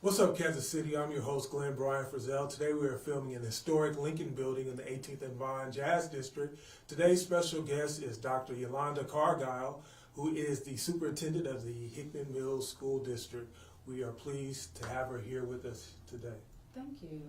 What's up, Kansas City? I'm your host, Glenn Brian Frizzell. Today we are filming in the historic Lincoln Building in the 18th and Vine Jazz District. Today's special guest is Dr. Yolanda Cargile, who is the superintendent of the Hickman Mills School District. We are pleased to have her here with us today. Thank you.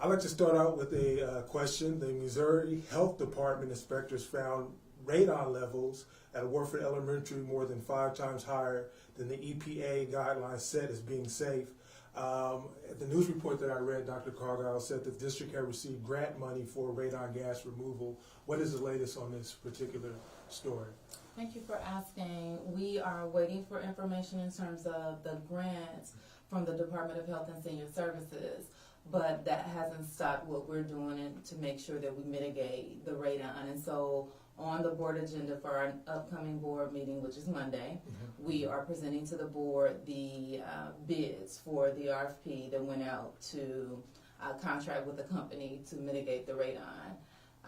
I'd like to start out with a question. The Missouri Health Department inspectors found radon levels at Warford Elementary more than 5 times higher than the EPA guidelines set as being safe. The news report that I read, Dr. Cargile said the district had received grant money for radon gas removal. What is the latest on this particular story? Thank you for asking. We are waiting for information in terms of the grants from the Department of Health and Senior Services, but that hasn't stopped what we're doing to make sure that we mitigate the radon. And so on the board agenda for our upcoming board meeting, which is Monday, we are presenting to the board the bids for the RFP that went out to contract with the company to mitigate the radon.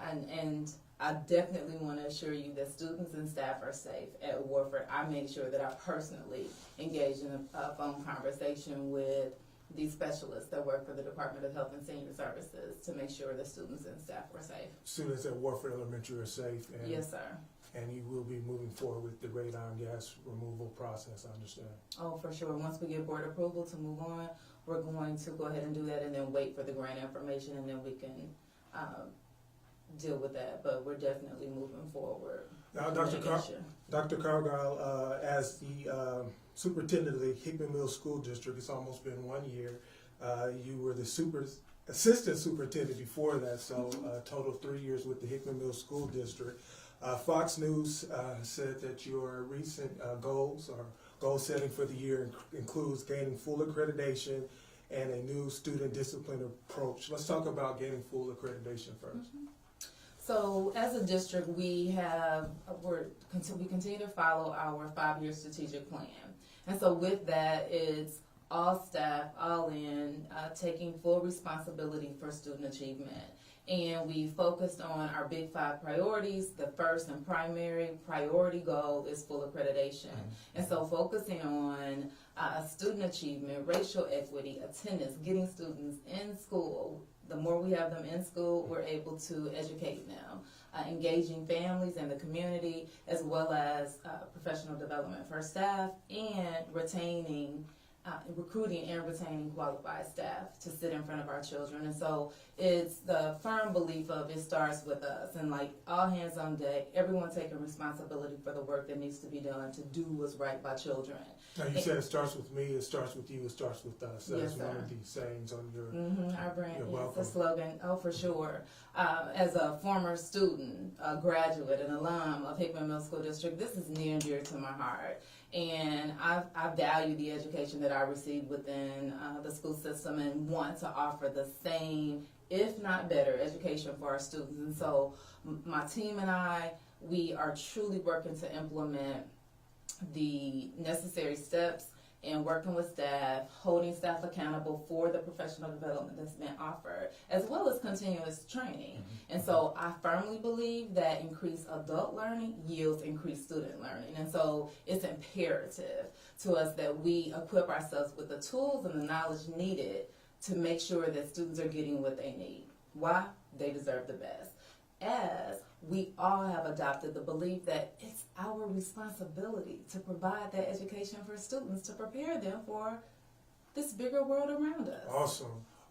And I definitely want to assure you that students and staff are safe at Warford. I make sure that I personally engage in a phone conversation with these specialists that work for the Department of Health and Senior Services to make sure the students and staff are safe. Students at Warford Elementary are safe? And, yes, sir. And you will be moving forward with the radon gas removal process, I understand? Oh, for sure. Once we get board approval to move on, we're going to go ahead and do that and then wait for the grant information, and then we can deal with that. But we're definitely moving forward. Now, Dr. Cargile, as the superintendent of the Hickman Mills School District, it's almost been 1 year. You were the assistant superintendent before that, so total 3 years with the Hickman Mills School District. Fox News said that your recent goals or goal setting for the year includes gaining full accreditation and a new student discipline approach. Let's talk about gaining full accreditation first. So as a district, we continue to follow our 5-year strategic plan. And so with that, it's all staff, all in, taking full responsibility for student achievement. And we focused on our big 5 priorities. The first and primary priority goal is full accreditation. And so focusing on student achievement, racial equity, attendance, getting students in school. The more we have them in school, we're able to educate them, engaging families and the community, as well as professional development for staff, and recruiting and retaining qualified staff to sit in front of our children. And so it's the firm belief of it starts with us, and like all hands on deck, everyone taking responsibility for the work that needs to be done to do what's right by children. Now you said it starts with me, it starts with you, it starts with us. That's yes, one of these sayings on your our brand, yes, the slogan. Oh, for sure. As a former student, a graduate, an alum of Hickman Mills School District, this is near and dear to my heart. And I value the education that I received within the school system and want to offer the same, if not better, education for our students. And so my team and I, we are truly working to implement the necessary steps and working with staff, holding staff accountable for the professional development that's been offered, as well as continuous training. And so I firmly believe that increased adult learning yields increased student learning. And so it's imperative to us that we equip ourselves with the tools and the knowledge needed to make sure that students are getting what they need. Why? They deserve the best. As we all have adopted the belief that it's our responsibility to provide that education for students to prepare them for this bigger world around us.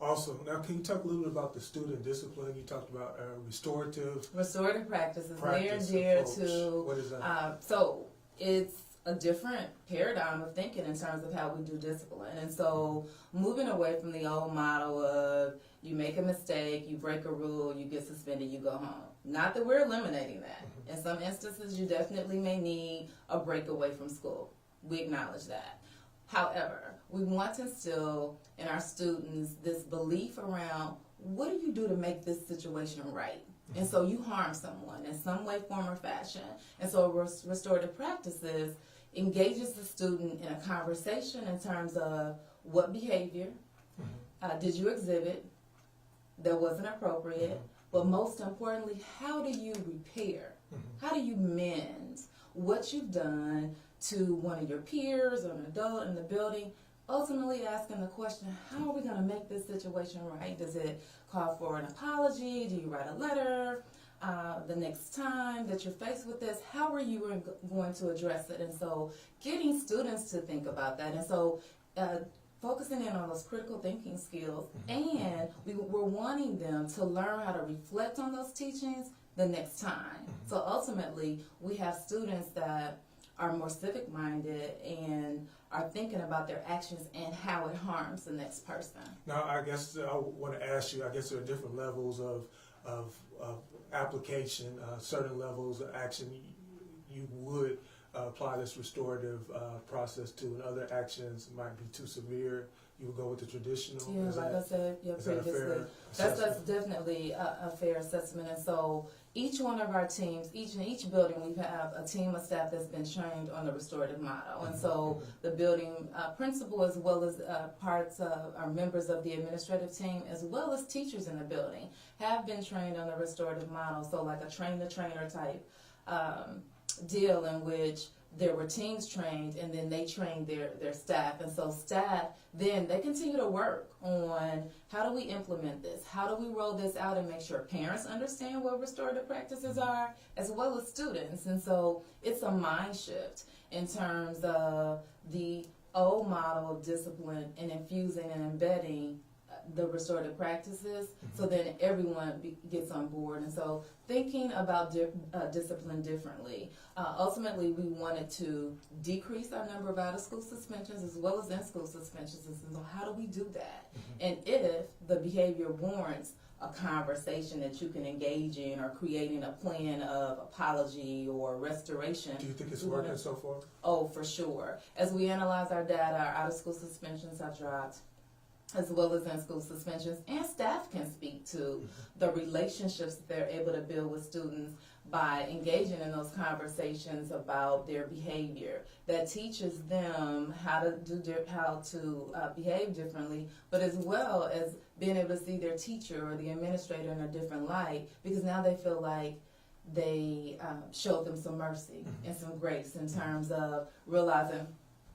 Awesome. Now, can you talk a little bit about the student discipline? You talked about restorative practices near and dear to. What is that? So it's a different paradigm of thinking in terms of how we do discipline. And so moving away from the old model of you make a mistake, you break a rule, you get suspended, you go home. Not that we're eliminating that. In some instances, you definitely may need a break away from school. We acknowledge that. However, we want to instill in our students this belief around what do you do to make this situation right? And so you harm someone in some way, form, or fashion. And so restorative practices engages the student in a conversation in terms of what behavior did you exhibit that wasn't appropriate, but most importantly, how do you repair? How do you mend what you've done to one of your peers or an adult in the building ultimately asking the question, how are we going to make this situation right? Does it call for an apology? Do you write a letter? The next time that you're faced with this, how are you going to address it? And so getting students to think about that. And so focusing in on those critical thinking skills, and we're wanting them to learn how to reflect on those teachings the next time. So ultimately, we have students that are more civic minded and are thinking about their actions and how it harms the next person. Now, I guess I want to ask you, I guess there are different levels of application, certain levels of action you would apply this restorative process to, and other actions might be too severe. You would go with the traditional? Yeah, like I said previously, that's definitely a fair assessment. And so each one of our teams, in each building, we have a team of staff that's been trained on the restorative model. And so the building principal, as well as parts of our members of the administrative team, as well as teachers in the building, have been trained on the restorative model. So like a train-the-trainer type deal, in which there were teams trained, and then they trained their staff. And so staff, then they continue to work on how do we implement this? How do we roll this out and make sure parents understand what restorative practices are, as well as students? And so it's a mind shift in terms of the old model of discipline and infusing and embedding the restorative practices, so then everyone gets on board. And so thinking about discipline differently. Ultimately, we wanted to decrease our number of out-of-school suspensions as well as in-school suspensions. And so how do we do that? And if the behavior warrants a conversation that you can engage in, or creating a plan of apology or restoration. Do you think it's working so far? Oh, for sure. As we analyze our data, our out-of-school suspensions have dropped, as well as in-school suspensions, and staff can speak to the relationships that they're able to build with students by engaging in those conversations about their behavior. That teaches them how to behave differently, but as well as being able to see their teacher or the administrator in a different light, because now they feel like they showed them some mercy and some grace in terms of realizing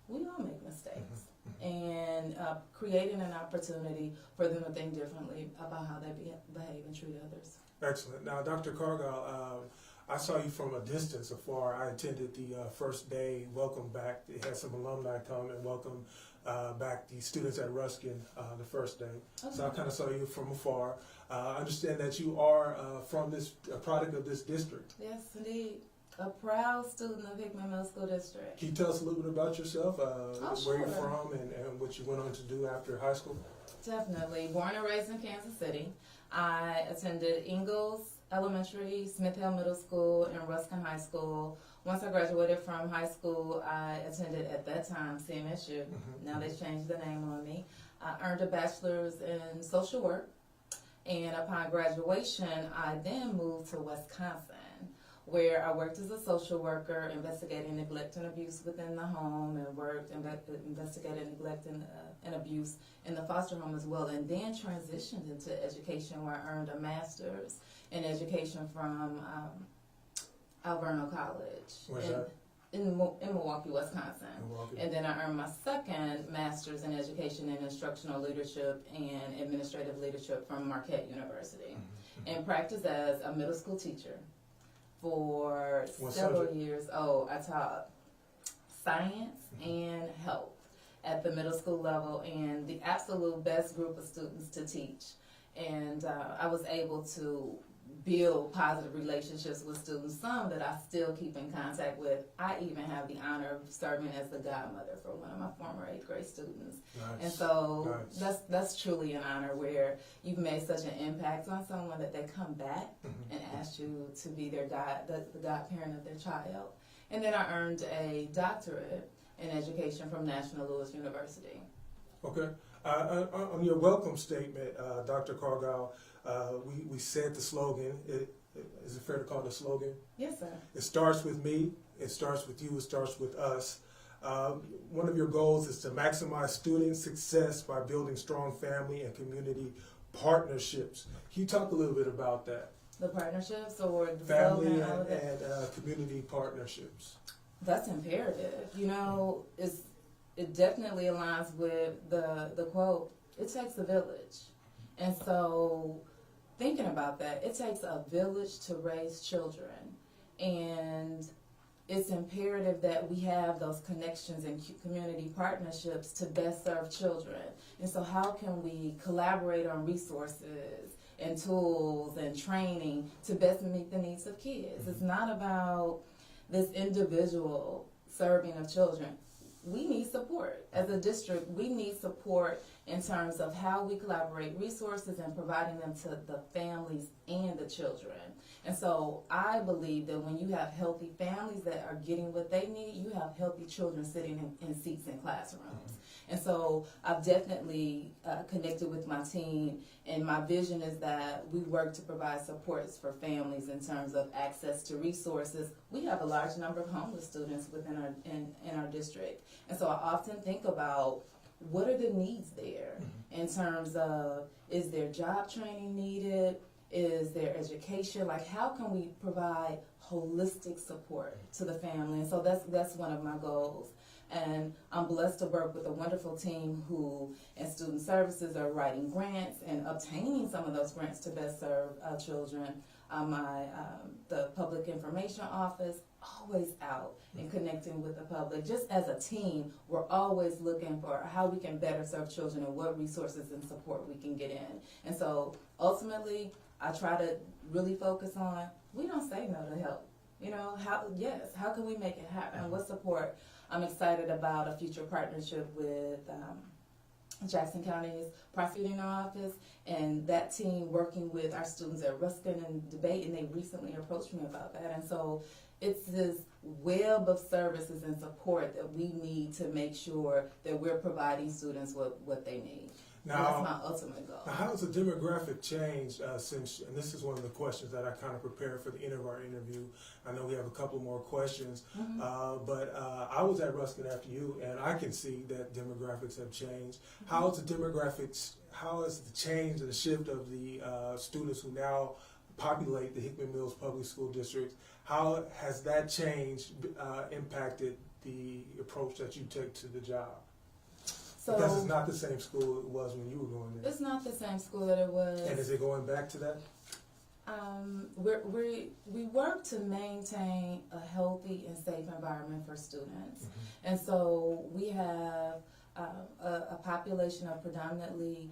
we all make mistakes. And creating an opportunity for them to think differently about how they behave and treat others. Excellent. Now, Dr. Cargile, I saw you from a distance afar. I attended the first day welcome back. They had some alumni come and welcome back the students at Ruskin the first day. Okay. So I kind of saw you from afar. I understand that you are from a product of this district. Yes, indeed. A proud student of Hickman Middle School District. Can you tell us a little bit about yourself, Sure. where you're from, and what you went on to do after high school? Definitely. Born and raised in Kansas City. I attended Ingalls Elementary, Smith Hill Middle School, and Ruskin High School. Once I graduated from high school, I attended, at that time, CMSU. Now they've changed the name on me. I earned a bachelor's in social work, and upon graduation, I then moved to Wisconsin, where I worked as a social worker, investigating neglect and abuse within the home, and investigated neglect and abuse in the foster home as well, and then transitioned into education, where I earned a master's in education from Alverno College. Where's that? In Milwaukee, Wisconsin. Milwaukee. And then I earned my second master's in education and instructional leadership and administrative leadership from Marquette University, and practiced as a middle school teacher for several years. I taught science and health at the middle school level, and the absolute best group of students to teach. And I was able to build positive relationships with students, some that I still keep in contact with. I even have the honor of serving as the godmother for one of my former 8th grade students. Nice. And so that's truly an honor, where you've made such an impact on someone that they come back and ask you to be their the godparent of their child. And then I earned a doctorate in education from National Louis University. Okay. On your welcome statement, Dr. Cargile, we said the slogan. Is it fair to call it a slogan? Yes, sir. It starts with me, it starts with you, it starts with us. One of your goals is to maximize student success by building strong family and community partnerships. Can you talk a little bit about that? The partnerships, or the family slogan, and community partnerships? That's imperative. You know, it definitely aligns with the quote, it takes a village. And so thinking about that, it takes a village to raise children. And it's imperative that we have those connections and community partnerships to best serve children. And so how can we collaborate on resources and tools and training to best meet the needs of kids? It's not about this individual serving of children. We need support. As a district, we need support in terms of how we collaborate resources and providing them to the families and the children. And so I believe that when you have healthy families that are getting what they need, you have healthy children sitting in seats in classrooms. And so I've definitely connected with my team, and my vision is that we work to provide supports for families in terms of access to resources. We have a large number of homeless students within our district. And so I often think about what are the needs there in terms of, is there job training needed? Is there education? Like, how can we provide holistic support to the family? And so that's one of my goals. And I'm blessed to work with a wonderful team who, in student services, are writing grants and obtaining some of those grants to best serve children. The public information office, always out and connecting with the public. Just as a team, we're always looking for how we can better serve children and what resources and support we can get in. And so ultimately, I try to really focus on, we don't say no to help. You know, how can we make it happen? What support? I'm excited about a future partnership with Jackson County's prosecuting office, and that team working with our students at Ruskin and Debate, and they recently approached me about that. And so it's this web of services and support that we need to make sure that we're providing students what they need. Now, and that's my ultimate goal. Now, how has the demographic changed since, and this is one of the questions that I kind of prepared for the end of our interview. I know we have a couple more questions, but I was at Ruskin after you, and I can see that demographics have changed. How has the change and the shift of the students who now populate the Hickman Mills Public School District, how has that change impacted the approach that you take to the job? So, because it's not the same school it was when you were going there. It's not the same school that it was. And is it going back to that? We work to maintain a healthy and safe environment for students. And so we have a population of predominantly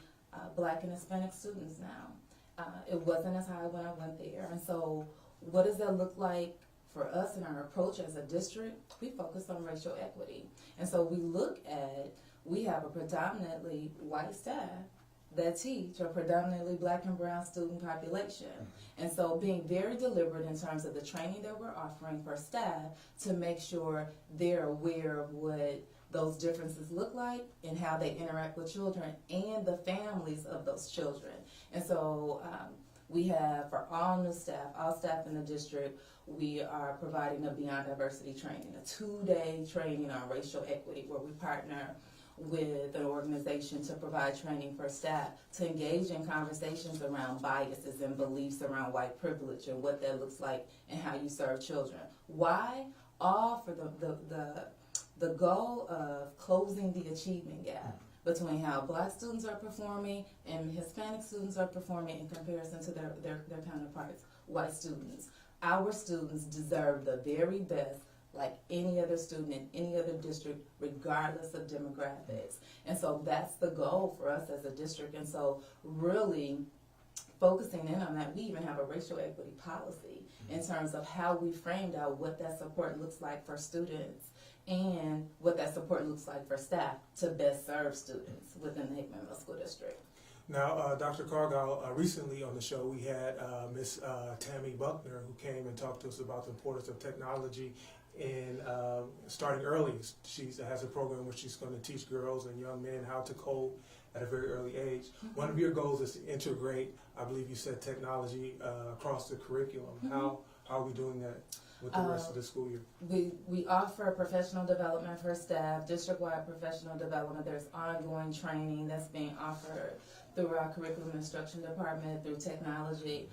Black and Hispanic students now. It wasn't as high when I went there. And so what does that look like for us in our approach as a district? We focus on racial equity. And so we have a predominantly white staff that teach a predominantly Black and brown student population. And so being very deliberate in terms of the training that we're offering for staff to make sure they're aware of what those differences look like and how they interact with children and the families of those children. And so we have, for all new staff, all staff in the district, we are providing a Beyond Diversity training, a 2-day training on racial equity, where we partner with an organization to provide training for staff to engage in conversations around biases and beliefs around white privilege and what that looks like and how you serve children. Why? All for the goal of closing the achievement gap between how Black students are performing and Hispanic students are performing in comparison to their counterparts, white students. Our students deserve the very best, like any other student in any other district, regardless of demographics. And so that's the goal for us as a district. And so really focusing in on that, we even have a racial equity policy in terms of how we framed out what that support looks like for students and what that support looks like for staff to best serve students within the Hickman Middle School District. Now, Dr. Cargile, recently on the show we had Miss Tammy Buckner, who came and talked to us about the importance of technology in starting early. She has a program where she's going to teach girls and young men how to code at a very early age. One of your goals is to integrate, I believe you said, technology across the curriculum. How are we doing that with the rest of the school year? We offer professional development for staff, district-wide professional development. There's ongoing training that's being offered through our curriculum instruction department, through technology.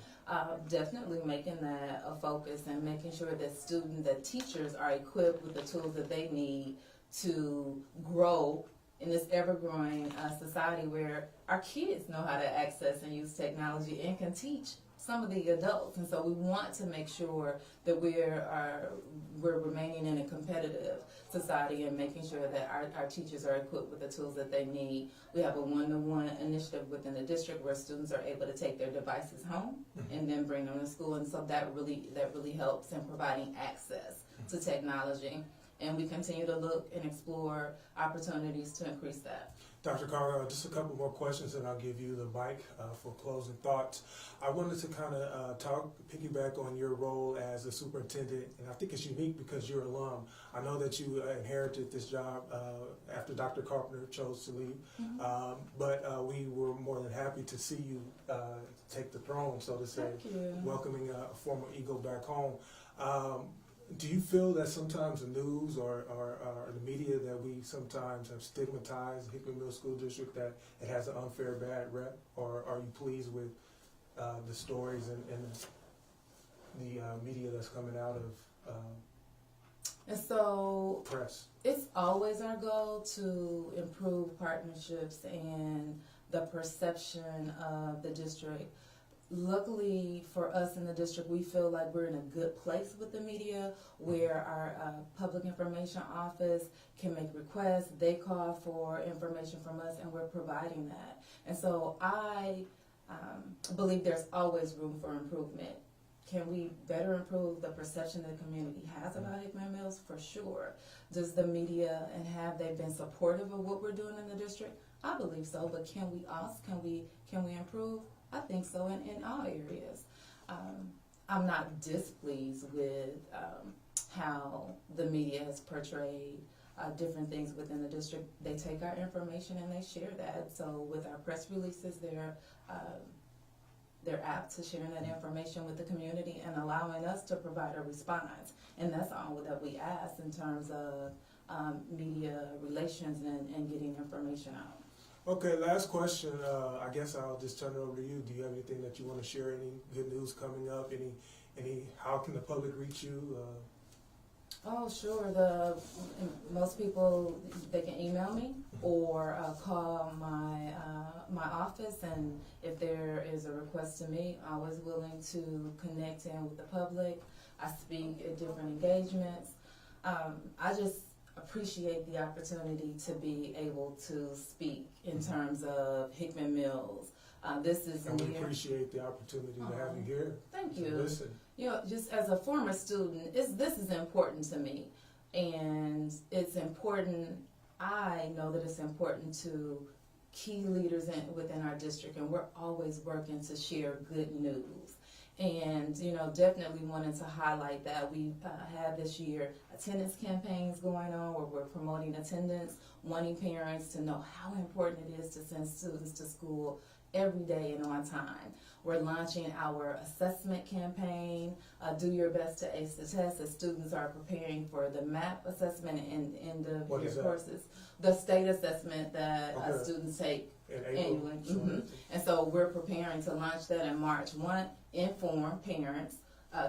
Definitely making that a focus and making sure that teachers are equipped with the tools that they need to grow in this ever-growing society where our kids know how to access and use technology and can teach some of the adults. And so we want to make sure that we're remaining in a competitive society and making sure that our teachers are equipped with the tools that they need. We have a one-to-one initiative within the district where students are able to take their devices home and then bring them to school. And so that really helps in providing access to technology. And we continue to look and explore opportunities to increase that. Dr. Cargile, just a couple more questions and I'll give you the mic for closing thoughts. I wanted to kind of piggyback on your role as a superintendent, and I think it's unique because you're an alum. I know that you inherited this job after Dr. Carpenter chose to leave, but we were more than happy to see you take the throne, so to say, welcoming a former Eagle back home. Do you feel that sometimes the news or the media that we sometimes have stigmatized Hickman Middle School District, that it has an unfair bad rep, or are you pleased with the stories and the media that's coming out of and so press? It's always our goal to improve partnerships and the perception of the district. Luckily for us in the district, we feel like we're in a good place with the media, where our public information office can make requests. They call for information from us, and we're providing that. And so I believe there's always room for improvement. Can we better improve the perception the community has about Hickman Mills? For sure. Does the media, and have they been supportive of what we're doing in the district? I believe so, but can we improve? I think so in all areas. I'm not displeased with how the media has portrayed different things within the district. They take our information and they share that. So with our press releases, they're apt to sharing that information with the community and allowing us to provide a response. And that's all that we ask in terms of media relations and getting information out. Okay, last question. I guess I'll just turn it over to you. Do you have anything that you want to share? Any good news coming up? Any? How can the public reach you? Oh, sure. Most people, they can email me or call my office, and if there is a request to me, I'm always willing to connect in with the public. I speak at different engagements. I just appreciate the opportunity to be able to speak in terms of Hickman Mills. This is and we appreciate the opportunity to have you here. Thank you. Listen. You know, just as a former student, this is important to me, and it's important. I know that it's important to key leaders within our district, and we're always working to share good news. And, you know, definitely wanted to highlight that. We have this year attendance campaigns going on where we're promoting attendance, wanting parents to know how important it is to send students to school every day and on time. We're launching our assessment campaign, Do Your Best to Ace the Test, as students are preparing for the MAP assessment and end of year courses. The state assessment that students take annually. And so we're preparing to launch that in March. One, inform parents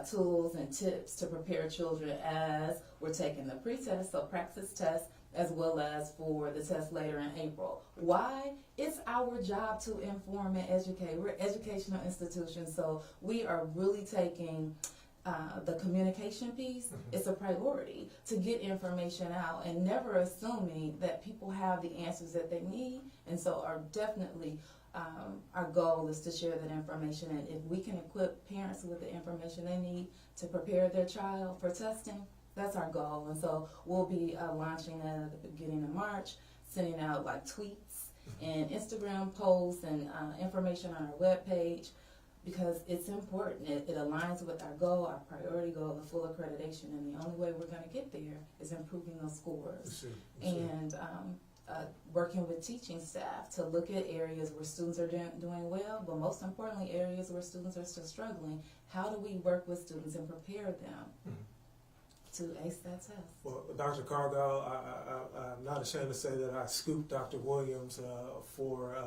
tools and tips to prepare children as we're taking the pre-test, so practice test, as well as for the test later in April. Why? It's our job to inform and educate. We're an educational institution, so we are really taking the communication piece. It's a priority to get information out, and never assuming that people have the answers that they need. And so our goal is to share that information, and if we can equip parents with the information they need to prepare their child for testing, that's our goal. And so we'll be launching that at the beginning of March, sending out like tweets and Instagram posts and information on our webpage, because it's important. It aligns with our goal, our priority goal of full accreditation, and the only way we're going to get there is improving those scores. And working with teaching staff to look at areas where students are doing well, but most importantly, areas where students are still struggling. How do we work with students and prepare them to ace that test? Well, Dr. Cargile, I'm not ashamed to say that I scooped Dr. Williams for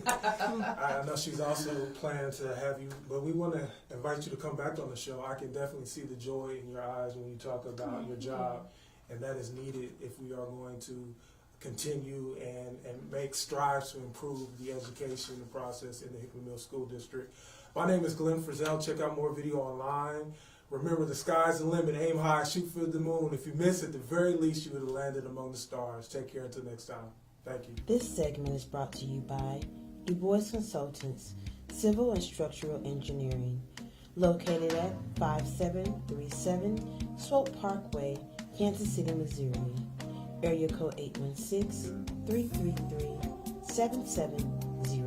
I know she's also planning to have you, but we want to invite you to come back on the show. I can definitely see the joy in your eyes when you talk about your job and that is needed if we are going to continue and make strides to improve the education process in the Hickman Mills School District. My name is Glenn Frizzell. Check out more video online. Remember, the sky's the limit. Aim high, shoot for the moon. If you miss, at the very least, you would have landed among the stars. Take care until next time. Thank you. This segment is brought to you by Du Bois Consultants, Civil and Structural Engineering, located at 5737 Swope Parkway, Kansas City, Missouri. Area code 816-333-7700.